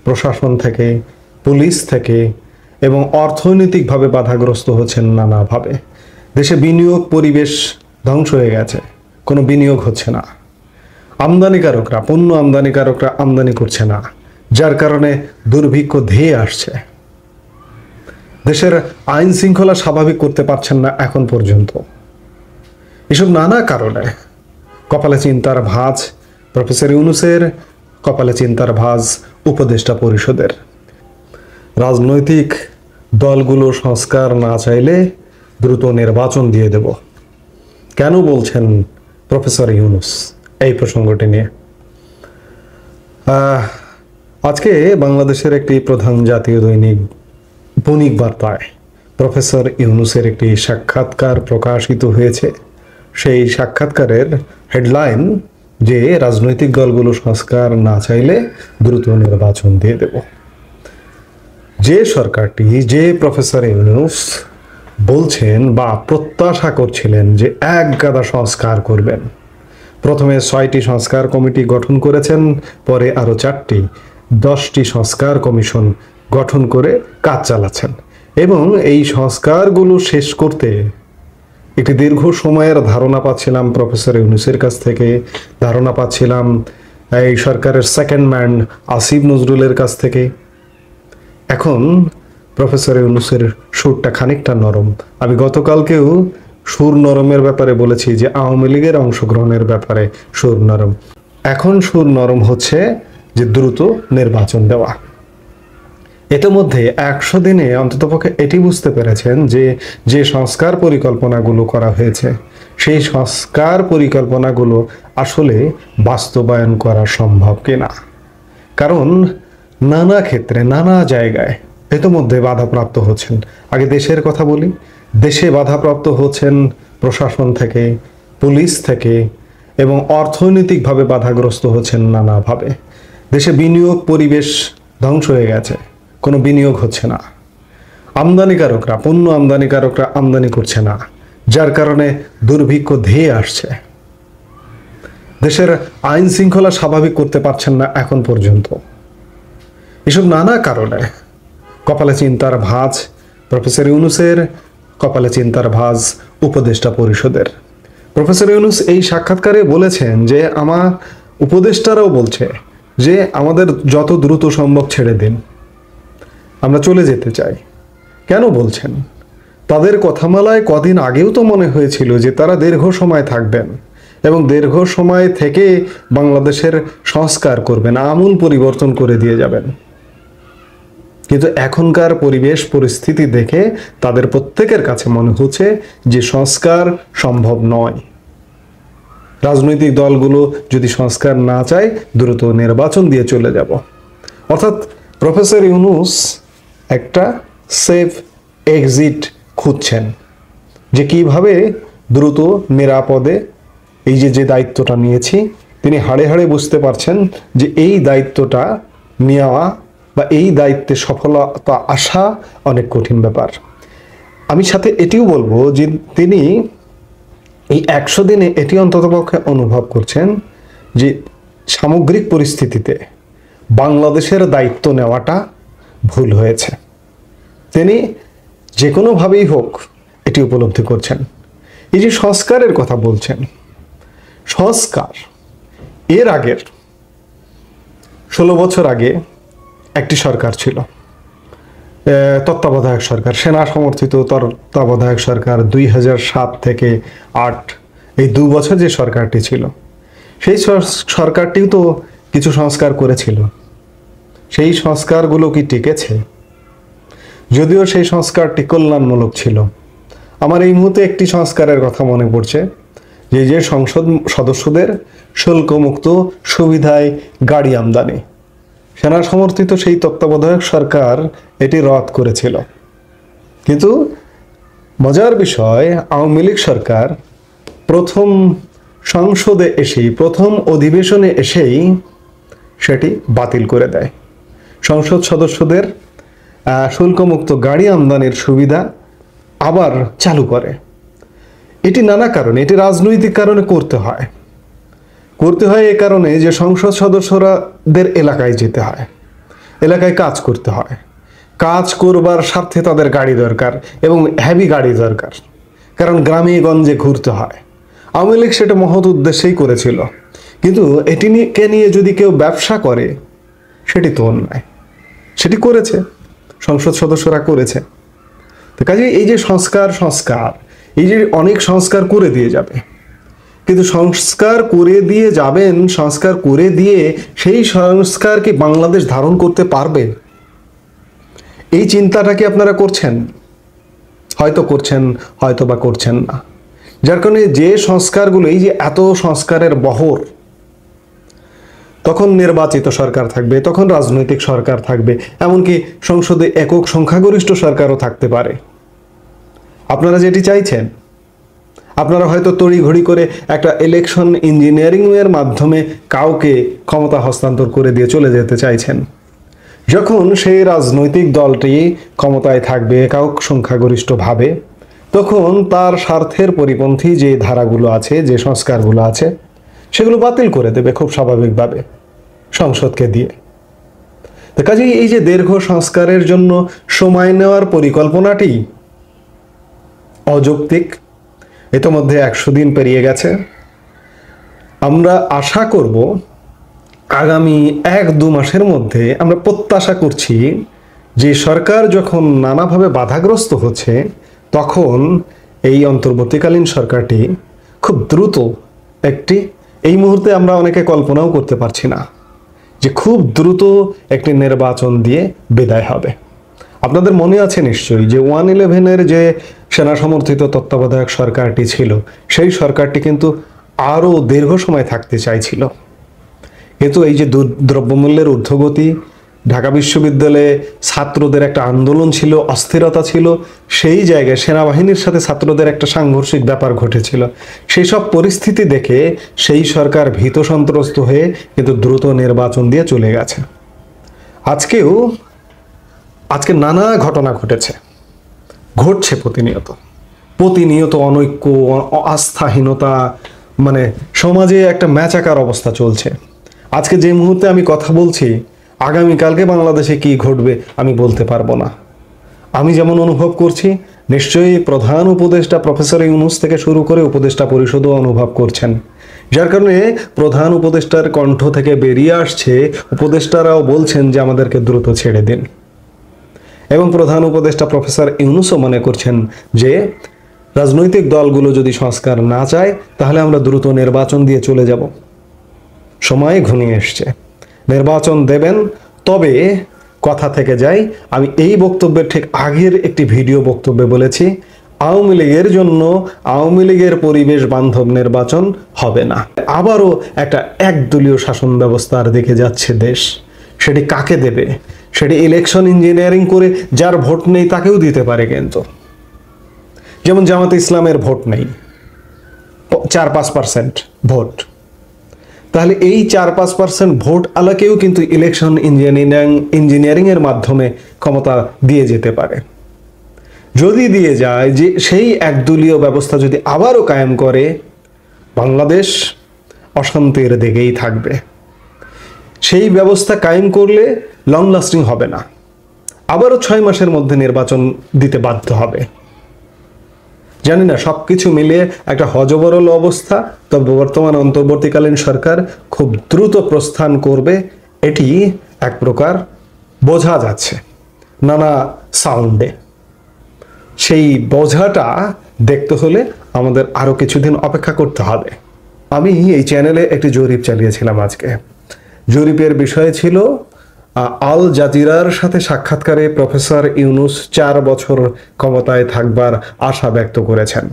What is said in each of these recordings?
প্রশাসন থেকে, পুলিশ থেকে এবং অর্থনৈতিকভাবে বাধাগ্রস্ত হচ্ছেন নানাভাবে। দেশে বিনিয়োগ পরিবেশ ধ্বংস হয়ে গেছে, কোনো বিনিয়োগ হচ্ছে না। আমদানিকারকরা, পণ্য আমদানিকারকরা আমদানি করছে না, যার কারণে দুর্ভিক্ষ ধেয়ে আসছে। দেশের আইন শৃঙ্খলা স্বাভাবিক করতে পারছেন না এখন পর্যন্ত। এসব নানা কারণে কপালে চিন্তার ভাঁজ প্রফেসর ইউনূসের, কপালে চিন্তার ভাঁজ উপদেষ্টা পরিষদের। রাজনৈতিক দলগুলো সংস্কার না চাইলে দ্রুত নির্বাচন দিয়ে দেব, কেন বলছেন প্রফেসর ইউনূস এই প্রসঙ্গটি নিয়ে? আজকে বাংলাদেশের একটি প্রধান জাতীয় দৈনিক বণিক বার্তায় প্রফেসর ইউনূসের একটি সাক্ষাৎকার প্রকাশিত হয়েছে। সেই সাক্ষাৎকারের হেডলাইন যে রাজনৈতিক দলগুলো সংস্কার না চাইলে দ্রুত নির্বাচন দিয়ে দেব। যে সরকারটি, যে প্রফেসর ইউনূস বলছেন বা প্রত্যাশা করছিলেন যে এক গাদা সংস্কার করবেন, প্রথমে 6টি সংস্কার কমিটি গঠন করেছেন, পরে আরো 4টি, 10টি সংস্কার কমিশন গঠন করে কাজ চালাচ্ছেন এবং এই সংস্কারগুলো শেষ করতে একটি দীর্ঘ সময়ের ধারণা পাচ্ছিলাম প্রফেসর ইউনূসের কাছ থেকে, ধারণা পাচ্ছিলাম এই সরকারের সেকেন্ড ম্যান আসিফ নজরুলের কাছ থেকে। এখন প্রফেসর ইউনূসের সুরটা খানিকটা নরম। আমি গতকালকেও সুর নরমের ব্যাপারে বলেছি যে আওয়ামী লীগের অংশগ্রহণের ব্যাপারে সুর নরম। এখন সুর নরম হচ্ছে যে দ্রুত নির্বাচন দেওয়া। ইতিমধ্যে 100 দিনে অন্ততপক্ষে এটি বুঝতে পেরেছেন যে যে সংস্কার পরিকল্পনাগুলো করা হয়েছে সেই সংস্কার পরিকল্পনাগুলো আসলে বাস্তবায়ন করা সম্ভব কিনা। কারণ নানা ক্ষেত্রে, নানা জায়গায় ইতিমধ্যে বাধাপ্রাপ্ত হচ্ছেন। আগে দেশের কথা বলি, দেশে বাধাপ্রাপ্ত হচ্ছেন প্রশাসন থেকে, পুলিশ থেকে এবং অর্থনৈতিকভাবে বাধাগ্রস্ত হচ্ছেন নানাভাবে। দেশে বিনিয়োগ পরিবেশ ধ্বংস হয়ে গেছে, কোনো বিনিয়োগ হচ্ছে না। আমদানিকারকরা, পণ্য আমদানিকারকরা আমদানি করছে না, যার কারণে দুর্ভিক্ষ ধেয়ে আসছে। দেশের আইন শৃঙ্খলা স্বাভাবিক করতে পারছেন না এখন পর্যন্ত। এসব নানা কারণে কপালে চিন্তার ভাঁজ প্রফেসর ইউনূসের, কপালে চিন্তার ভাঁজ উপদেষ্টা পরিষদের। প্রফেসর ইউনূস এই সাক্ষাৎকারে বলেছেন যে আমার উপদেষ্টারাও বলছে যে আমাদের যত দ্রুত সম্ভব ছেড়ে দিন, আমরা চলে যেতে চাই। কেন বলছেন? তাদের কথামালায় কদিন আগেও তো মনে হয়েছিল যে তারা দীর্ঘ সময় থাকবেন এবং দীর্ঘ সময় থেকে বাংলাদেশের সংস্কার করবেন, আমূল পরিবর্তন করে দিয়ে যাবেন। কিন্তু এখনকার পরিবেশ পরিস্থিতি দেখে তাদের প্রত্যেকের কাছে মনে হচ্ছে যে সংস্কার সম্ভব নয়। রাজনৈতিক দলগুলো যদি সংস্কার না চায় দ্রুত নির্বাচন দিয়ে চলে যাব। অর্থাৎ প্রফেসর ইউনূস একটা সেফ এক্সিট খুঁজছেন যে কিভাবে দ্রুত নিরাপদে এই যে দায়িত্বটা নিয়েছি, তিনি হাড়ে হাড়ে বুঝতে পারছেন যে এই দায়িত্বটা নেওয়া বা এই দায়িত্বে সফলতা আসা অনেক কঠিন ব্যাপার। আমি সাথে এটিও বলবো যে তিনি এই 100 দিনে এটি অন্ততপক্ষে অনুভব করছেন যে সামগ্রিক পরিস্থিতিতে বাংলাদেশের দায়িত্ব নেওয়াটা ভুল হয়েছে। তিনি যে কোনোভাবেই হোক এটি উপলব্ধি করছেন। এই যে সংস্কারের কথা বলছেন, সংস্কার এর আগের 16 বছর আগে একটি সরকার ছিল, তত্ত্বাবধায়ক সরকার, সেনা সমর্থিত তত্ত্বাবধায়ক সরকার। 2007 থেকে 8 এই 2 বছর যে সরকারটি ছিল, সেই সরকারটিও তো কিছু সংস্কার করেছিল। সেই সংস্কারগুলো কি টিকেছে? যদিও সেই সংস্কারটি কল্যাণমূলক ছিল। আমার এই মুহূর্তে একটি সংস্কারের কথা মনে পড়ছে, যে সংসদ সদস্যদের শুল্কমুক্ত সুবিধায় গাড়ি আমদানি, সেনা সমর্থিত সেই তত্ত্বাবধায়ক সরকার এটি রদ করেছিল। কিন্তু মজার বিষয়, আওয়ামী লীগ সরকার প্রথম সংসদে এসেই, প্রথম অধিবেশনে এসেই সেটি বাতিল করে দেয়। সংসদ সদস্যদের শুল্কমুক্ত গাড়ি আমদানির সুবিধা আবার চালু করে। এটি নানা কারণে, এটি রাজনৈতিক কারণে করতে হয় এ কারণে যে সংসদ সদস্যরাদের এলাকায় যেতে হয়, এলাকায় কাজ করতে হয়, কাজ করবার স্বার্থে তাদের গাড়ি দরকার এবং হেভি গাড়ি দরকার, কারণ গ্রামে গঞ্জে ঘুরতে হয়। আওয়ামী লীগ সেটা মহৎ উদ্দেশ্যেই করেছিল, কিন্তু এটিকে নিয়ে যদি কেউ ব্যবসা করে সেটি তো অন্যায়। সেটি করেছে, সংসদ সদস্যরা করেছে। তো কাজে এই যে সংস্কার এই যে অনেক সংস্কার করে দিয়ে যাবে, কিন্তু সংস্কার করে দিয়ে যাবেন, সংস্কার করে দিয়ে সেই সংস্কার কি বাংলাদেশ ধারণ করতে পারবে? এই চিন্তাটা কি আপনারা করছেন? হয়তো করছেন, হয়তো বা করছেন না। যার কারণে যে সংস্কারগুলো, এই যে এত সংস্কারের বহর, তখন নির্বাচিত সরকার থাকবে, তখন রাজনৈতিক সরকার থাকবে, এমনকি সংসদে একক সংখ্যাগরিষ্ঠ সরকারও থাকতে পারে। আপনারা যেটি চাইছেন, আপনারা হয়তো তড়িঘড়ি করে একটা ইলেকশন ইঞ্জিনিয়ারিং এর মাধ্যমে কাউকে ক্ষমতা হস্তান্তর করে দিয়ে চলে যেতে চাইছেন। যখন সেই রাজনৈতিক দলটি ক্ষমতায় থাকবে একক সংখ্যাগরিষ্ঠভাবে, তখন তার স্বার্থের পরিপন্থী যে ধারাগুলো আছে, যে সংস্কারগুলো আছে, সেগুলো বাতিল করে দেবে খুব স্বাভাবিকভাবে সংসদকে দিয়ে। তো কাজেই এই যে দীর্ঘ সংস্কারের জন্য সময় নেওয়ার পরিকল্পনাটি অযৌক্তিক। ইতোমধ্যে 100 দিন পেরিয়ে গেছে। আমরা আশা করব আগামী 1-2 মাসের মধ্যে, আমরা প্রত্যাশা করছি যে সরকার যখন নানাভাবে বাধাগ্রস্ত হচ্ছে, তখন এই অন্তর্বর্তীকালীন সরকারটি খুব দ্রুত এই মুহূর্তে আমরা অনেকে কল্পনাও করতে পারছি না যে খুব দ্রুত একটি নির্বাচন দিয়ে বিদায় হবে। আপনাদের মনে আছে নিশ্চয়ই যে 111-এর যে সেনা সমর্থিত তত্ত্বাবধায়ক সরকারটি ছিল, সেই সরকারটি কিন্তু আরও দীর্ঘ সময় থাকতে চাইছিল। কিন্তু এই যে দ্রব্যমূল্যের ঊর্ধ্বগতি, ঢাকা বিশ্ববিদ্যালয়ে ছাত্রদের একটা আন্দোলন ছিল, অস্থিরতা ছিল, সেই জায়গায় সেনাবাহিনীর সাথে ছাত্রদের একটা সাংঘর্ষিক ব্যাপার ঘটেছিল। সেই সব পরিস্থিতি দেখে সেই সরকার ভীত সন্ত্রস্ত হয়ে কিন্তু দ্রুত নির্বাচন দিয়ে চলে গেছে। আজকে নানা ঘটনা ঘটছে প্রতিনিয়ত অনৈক্য, আস্থাহীনতা, মানে সমাজে একটা ম্যাচাকার অবস্থা চলছে। আজকে যে মুহূর্তে আমি কথা বলছি, আগামীকালকে বাংলাদেশে কি ঘটবে আমি বলতে পারবো না। আমি যেমন অনুভব করছি, নিশ্চয়ই প্রধান উপদেষ্টা প্রফেসর ইউনূস থেকে শুরু করে উপদেষ্টা পরিষদও অনুভব করছেন। যার কারণে প্রধান উপদেষ্টার কণ্ঠ থেকে বেরিয়ে আসছে, উপদেষ্টারাও বলছেন যে আমাদেরকে দ্রুত ছেড়ে দিন। এবং প্রধান উপদেষ্টা প্রফেসর ইউনূসও মনে করছেন যে রাজনৈতিক দলগুলো যদি সংস্কার না চায়, তাহলে আমরা দ্রুত নির্বাচন দিয়ে চলে যাব। সময় ঘনিয়ে এসছে, নির্বাচন দেবেন। তবে কথা থেকে যায়, আমি এই বক্তব্যের ঠিক আগের একটি ভিডিও বক্তব্যে বলেছি, আওয়ামী লীগের জন্য আওয়ামী লীগের পরিবেশ বান্ধব নির্বাচন হবে না। আবারও একটা একদলীয় শাসন ব্যবস্থার দিকে যাচ্ছে দেশ। সেটি কাকে দেবে? সেটি ইলেকশন ইঞ্জিনিয়ারিং করে যার ভোট নেই তাকেও দিতে পারে, কিন্তু যেমন জামাতে ইসলামের ভোট নেই, 4-5% ভোট, তাহলে এই 4-5% ভোট আলাকেও কিন্তু ইলেকশন ইঞ্জিনিয়ারিং এর মাধ্যমে ক্ষমতা দিয়ে যেতে পারে। যদি দিয়ে যায়, যে সেই একদলীয় ব্যবস্থা যদি আবারও কায়েম করে, বাংলাদেশ অশান্তির দিকেই থাকবে। সেই ব্যবস্থা কায়েম করলে লং লাস্টিং হবে না, আবারও 6 মাসের মধ্যে নির্বাচন দিতে বাধ্য হবে। জানি না, সবকিছু মিলিয়ে একটা হযবরল অবস্থা। তবে বর্তমান অন্তর্বর্তীকালীন সরকার খুব দ্রুত প্রস্থান করবে, এটি এক প্রকার বোঝা যাচ্ছে নানা সাউন্ডে। সেই বোঝাটা দেখতে হলে আমাদের আরো কিছুদিন অপেক্ষা করতে হবে। আমি এই চ্যানেলে একটি জরিপ চালিয়েছিলাম আজকে। জরিপের বিষয় ছিল আল জাজিরার সাথে সাক্ষাৎকারে প্রফেসর ইউনূস 4 বছর ক্ষমতায় থাকবার আশা ব্যক্ত করেছেন।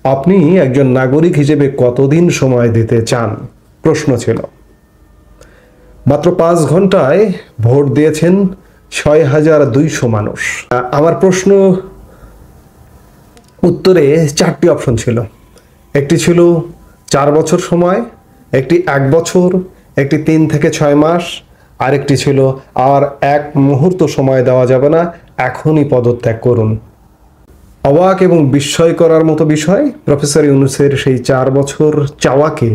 আপনি একজন নাগরিক হিসেবে কতদিন সময় দিতে চান? প্রশ্ন ছিল। মাত্র 5 ঘন্টায় ভোট দিয়েছেন 6200 মানুষ। আমার প্রশ্ন উত্তরে 4টি অপশন ছিল। একটি ছিল 4 বছর সময়, একটি 1 বছর, একটি 3 থেকে 6 মাস, আরেকটি ছিল আর 1 মুহূর্ত সময় দেওয়া যাবে না, এখনই পদত্যাগ করুন। অবাক এবং বিস্ময় করার মতো বিষয়, প্রফেসর ইউনূসের সেই 4 বছর চাওয়াকে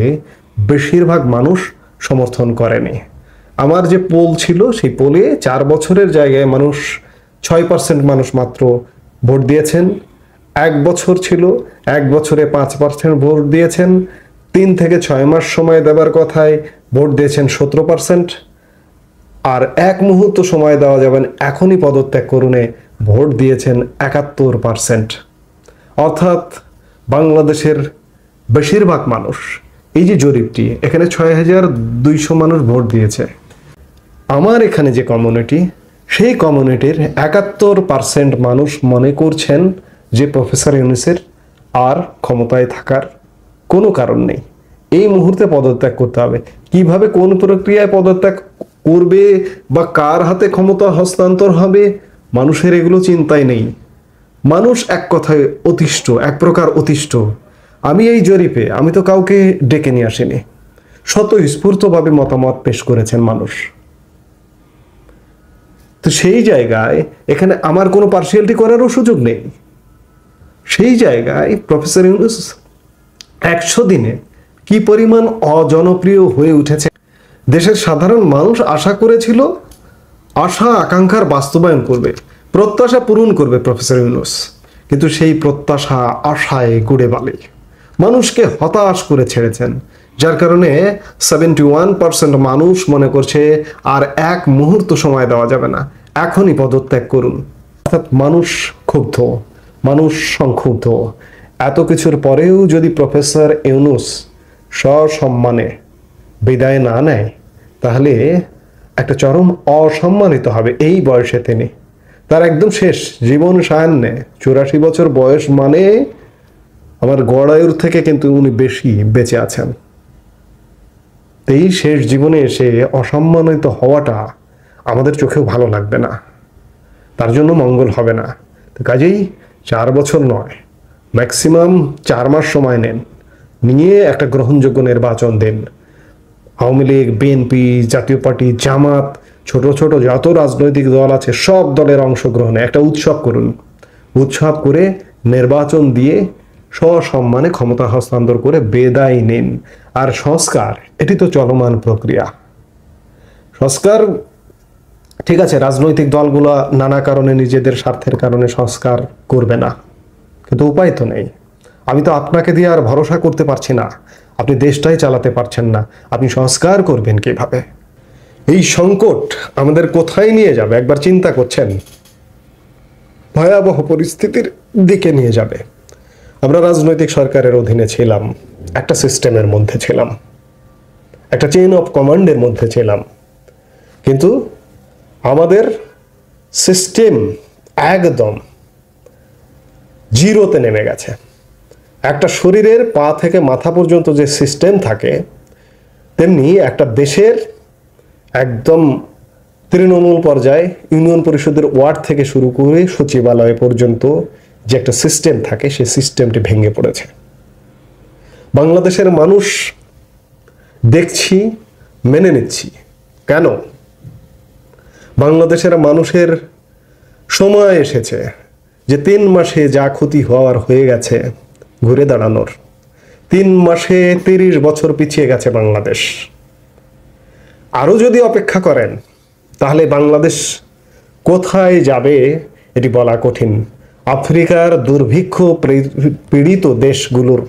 বেশিরভাগ মানুষ সমর্থন করেনি। আমার যে পোল ছিল সেই পোলে 4 বছরের জায়গায় 6% মানুষ মাত্র ভোট দিয়েছেন। 1 বছর ছিল, 1 বছরে 5% ভোট দিয়েছেন। 3 থেকে 6 মাস সময় দেবার কথায় ভোট দিয়েছেন 17%। আর 1 মুহূর্ত সময় দেওয়া যাবেন এখনই পদত্যাগ করুনে ভোট দিয়েছেন 71%। অর্থাৎ বাংলাদেশের বেশিরভাগ মানুষ, এই যে জরিপটি, এখানে 6200 মানুষ ভোট দিয়েছে। আমার এখানে যে কমিউনিটি, সেই কমিউনিটির 71% মানুষ মনে করছেন যে প্রফেসর ইউনূসের আর ক্ষমতায় থাকার কোনো কারণ নেই, এই মুহূর্তে পদত্যাগ করতে হবে। কিভাবে, কোন প্রক্রিয়ায় পদত্যাগ করবে বা কার হাতে ক্ষমতা হস্তান্তর হবে, মানুষের এগুলো চিন্তাই নেই। মানুষ এক কথায় অতিষ্ঠ, এক প্রকার অতিষ্ঠ। আমি এই জরিপে আমি তো কাউকে ডেকে নিয়ে আসিনি, স্বতঃস্ফূর্তভাবে মতামত পেশ করেছেন মানুষ। তো সেই জায়গায় এখানে আমার কোনো পার্সিয়ালিটি করারও সুযোগ নেই। সেই জায়গায় প্রফেসর ইউনূস 100 দিনে কি পরিমাণ অজনপ্রিয় হয়ে উঠেছে। দেশের সাধারণ মানুষ আশা করেছিল, আশা আকাঙ্ক্ষার বাস্তবায়ন করবে, প্রত্যাশা পূরণ করবে প্রফেসর ইউনূস, কিন্তু সেই প্রত্যাশা আশায় গুড়ে বালি। মানুষকে হতাশ করে ছেড়েছেন, যার কারণে 71% মানুষ মনে করছে আর 1 মুহূর্ত সময় দেওয়া যাবে না, এখনই পদত্যাগ করুন। অর্থাৎ মানুষ ক্ষুব্ধ, মানুষ সংক্ষুব্ধ। এত কিছুর পরেও যদি প্রফেসর ইউনূস সসম্মানে বিদায় না নেয়, তাহলে একটা চরম অসম্মানিত হবে এই বয়সে তিনি। তার একদম শেষ জীবন সায়ান্নে, 84 বছর বয়স মানে আমার গড়ায়ুর থেকে কিন্তু উনি বেশি বেঁচে আছেন। এই শেষ জীবনে এসে অসম্মানিত হওয়াটা আমাদের চোখেও ভালো লাগবে না, তার জন্য মঙ্গল হবে না। তো কাজেই 4 বছর নয়, ম্যাক্সিমাম 4 মাস সময় নেন, নিয়ে একটা গ্রহণযোগ্য নির্বাচন দিন। আওয়ামী লীগ, বিএনপি, জাতীয় পার্টি, জামাত, ছোট ছোট যত রাজনৈতিক দল আছে সব দলের অংশগ্রহণে একটা উৎসব করুন। উৎসব করে নির্বাচন দিয়ে সসম্মানে ক্ষমতা হস্তান্তর করে বিদায় নিন। আর সংস্কার, এটি তো চলমান প্রক্রিয়া। সংস্কার ঠিক আছে, রাজনৈতিক দলগুলো নানা কারণে নিজেদের স্বার্থের কারণে সংস্কার করবে না, কিন্তু উপায় তো নেই। আমি তো আপনাকে দিয়ে আর ভরসা করতে পারছি না, আপনি দেশটাই চালাতে পারছেন না, আপনি সংস্কার করবেন কিভাবে? এই সংকট আমাদের কোথায় নিয়ে যাবে একবার চিন্তা করছেন? ভয়াবহ পরিস্থিতির দিকে নিয়ে যাবে। আমরা রাজনৈতিক সরকারের অধীনে ছিলাম, একটা সিস্টেমের মধ্যে ছিলাম, একটা চেইন অফ কমান্ডের মধ্যে ছিলাম, কিন্তু আমাদের সিস্টেম একদম জিরোতে নেমে গেছে। একটা শরীরের পা থেকে মাথা পর্যন্ত যে সিস্টেম থাকে, তেমনি একটা দেশের একদম তৃণমূল পর্যায়ে ইউনিয়ন পরিষদের ওয়ার্ড থেকে শুরু করে সচিবালয় পর্যন্ত যে একটা সিস্টেম থাকে, সেই সিস্টেমটি ভেঙে পড়েছে। বাংলাদেশের মানুষ দেখছি, মেনে নিচ্ছি। কেন? বাংলাদেশের মানুষের সময় এসেছে যে 3 মাসে যা ক্ষতি হওয়ার হয়ে গেছে ঘুরে দাঁড়ানোর। 3 মাসে 30 বছর পিছিয়ে গেছে বাংলাদেশ। আরো যদি অপেক্ষা করেন তাহলে বাংলাদেশ কোথায় যাবে এটি বলা কঠিন। আফ্রিকার দুর্ভিক্ষ পীড়িত দেশগুলোর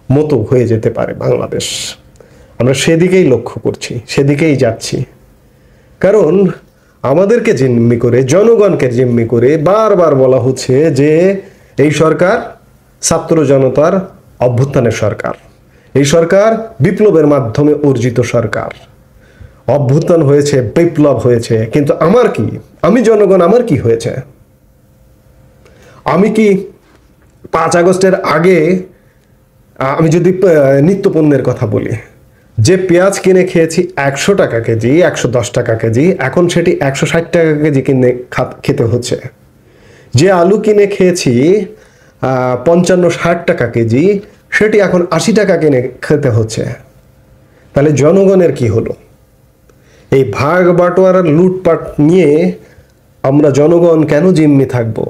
মতো হয়ে যেতে পারে বাংলাদেশ। আমরা সেদিকেই লক্ষ্য করছি, সেদিকেই যাচ্ছি। কারণ আমাদেরকে জিম্মি করে, জনগণকে জিম্মি করে বারবার বলা হচ্ছে যে এই সরকার ছাত্র জনতার অভ্যুত্থানের সরকার, এই সরকার বিপ্লবের মাধ্যমে অর্জিত সরকার। অভ্যুত্থান হয়েছে, বিপ্লব হয়েছে, কিন্তু আমার কি? আমি জনগণ, আমার কি হয়েছে? আমি কি 5 আগস্টের আগে, আমি যদি নিত্যপণ্যের কথা বলি, যে পেঁয়াজ কিনে খেয়েছি 100 টাকা কেজি, 110 টাকা কেজি, এখন সেটি 160 টাকা কেজি কিনে খেতে হচ্ছে। যে আলু কিনে খেয়েছি 55-60 টাকা কেজি, সেটি এখন 80 টাকা কিনে খেতে হচ্ছে। তাহলে জনগণের কি হলো? এই ভাগ বাটোয়ারার লুটপাট নিয়ে আমরা জনগণ কেন জিম্মি থাকবো?